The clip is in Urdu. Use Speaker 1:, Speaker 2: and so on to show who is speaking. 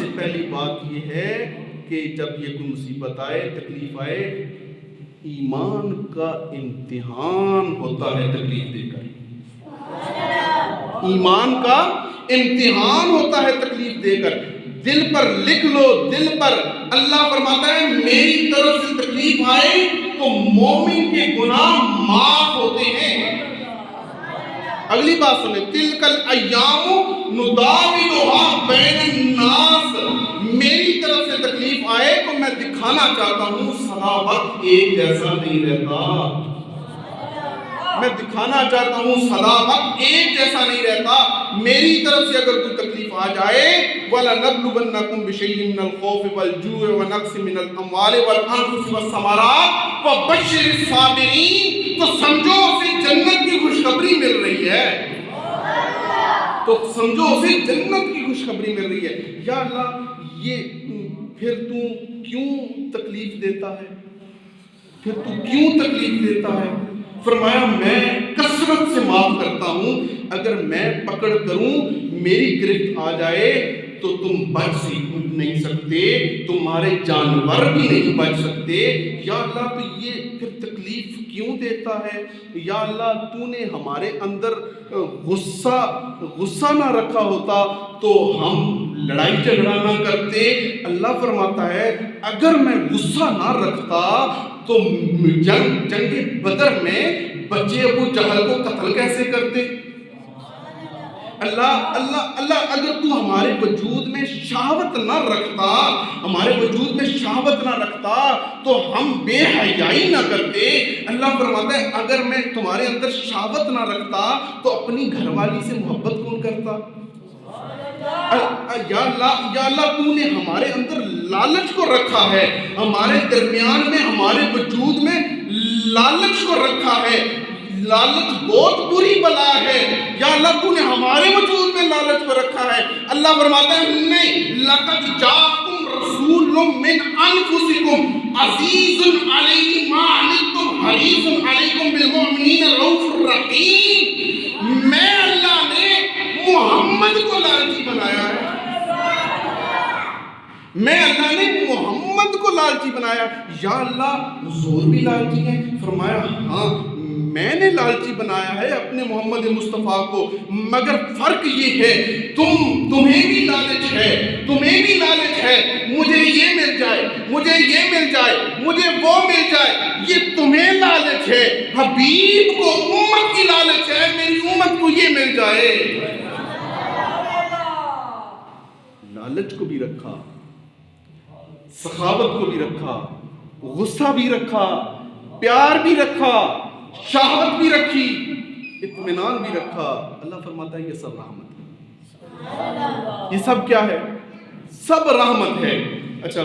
Speaker 1: سے پہلی بات یہ ہے کہ جب یہ کوئی مصیبت آئے، تکلیف آئے، ایمان کا امتحان ہوتا ہے تکلیف دے کر. ایمان کا امتحان ہوتا ہے تکلیف دے کر. دل پر لکھ لو، دل پر. اللہ فرماتا ہے میری طرف سے تکلیف آئے تو مومن کے گناہ معاف ہوتے ہیں. اگلی بات سنیں، تلک الایام نداولها بین الناس. میری طرف سے تکلیف آئے تو میں دکھانا چاہتا ہوں سدا وقت ایک جیسا نہیں رہتا. میں دکھانا چاہتا ہوں سدا وقت ایک جیسا نہیں رہتا. میری طرف سے اگر کوئی تکلیف آ جائے وَلَنَبْلُوَنَّكُمْ بِشَيْءٍ مِّنَ الْخَوْفِ وَالْجُوعِ وَنَقْصٍ مِّنَ الْأَمْوَالِ وَالْأَنفُسِ وَالثَّمَرَاتِ وَبَشِّرِ الصَّابِرِينَ. تو سمجھو اسے جنت کی خوشخبری مل رہی ہے. تو سمجھو اسے جنت کی خوشخبری مل رہی ہے. یا اللہ یہ پھر تو کیوں تکلیف دیتا ہے؟ پھر تو کیوں تکلیف دیتا ہے؟ فرمایا میں کثرت سے معاف کرتا ہوں. اگر میں پکڑ کروں، میری گرفت آ جائے تو تم بچ نہیں سکتے، تمہارے جانور بھی نہیں بچ سکتے. یا اللہ تو یہ پھر تکلیف کیوں دیتا ہے؟ یا اللہ تو نے ہمارے اندر غصہ نہ رکھا ہوتا تو ہم لڑائی جھگڑا نہ کرتے. اللہ فرماتا ہے اگر میں غصہ نہ رکھتا تو جنگ بدر میں بچے ابو جہل کو قتل کیسے کرتے؟ اللہ اگر تو ہمارے وجود میں شہوت نہ رکھتا، ہمارے وجود میں شہوت نہ رکھتا تو ہم بے حیائی نہ کرتے. اللہ فرماتا ہے اگر میں تمہارے اندر شہوت نہ رکھتا تو اپنی گھر والی سے محبت کون کرتا؟ یا اللہ تو نے ہمارے اندر لالچ کو رکھا ہے، ہمارے درمیان میں، ہمارے وجود میں لالچ کو رکھا ہے. لالچ بہت بری بلا ہے. یا اللہ تو نے ہمارے وجود میں لالچ کو رکھا ہے. اللہ فرماتا ہے نہیں، لقد جاءکم رسول من انفسکم عزیز علیہ ما عنتم حریص علیکم بالمؤمنین رؤوف الرحیم. میں اللہ نے محمد کو لالچی بنایا ہے. میں اللہ نے محمد کو لالچی بنایا. یا اللہ حضور بھی لالچی ہے؟ فرمایا ہاں میں نے لالچی بنایا ہے اپنے محمد مصطفیٰ کو، مگر فرق یہ ہے تمہیں بھی لالچ ہے، تمہیں بھی لالچ ہے. مجھے یہ مل جائے، مجھے یہ مل جائے، مجھے وہ مل جائے. یہ تمہیں لالچ ہے. حبیب کو امت کی لالچ ہے میری امت کو یہ مل جائے. لالچ کو بھی رکھا، سخاوت کو بھی رکھا، غصہ بھی رکھا، پیار بھی رکھا، شہوت بھی رکھی، اطمینان بھی رکھا. اللہ فرماتا ہے یہ سب رحمت ہے. یہ سب کیا ہے؟ سب رحمت ہے. اچھا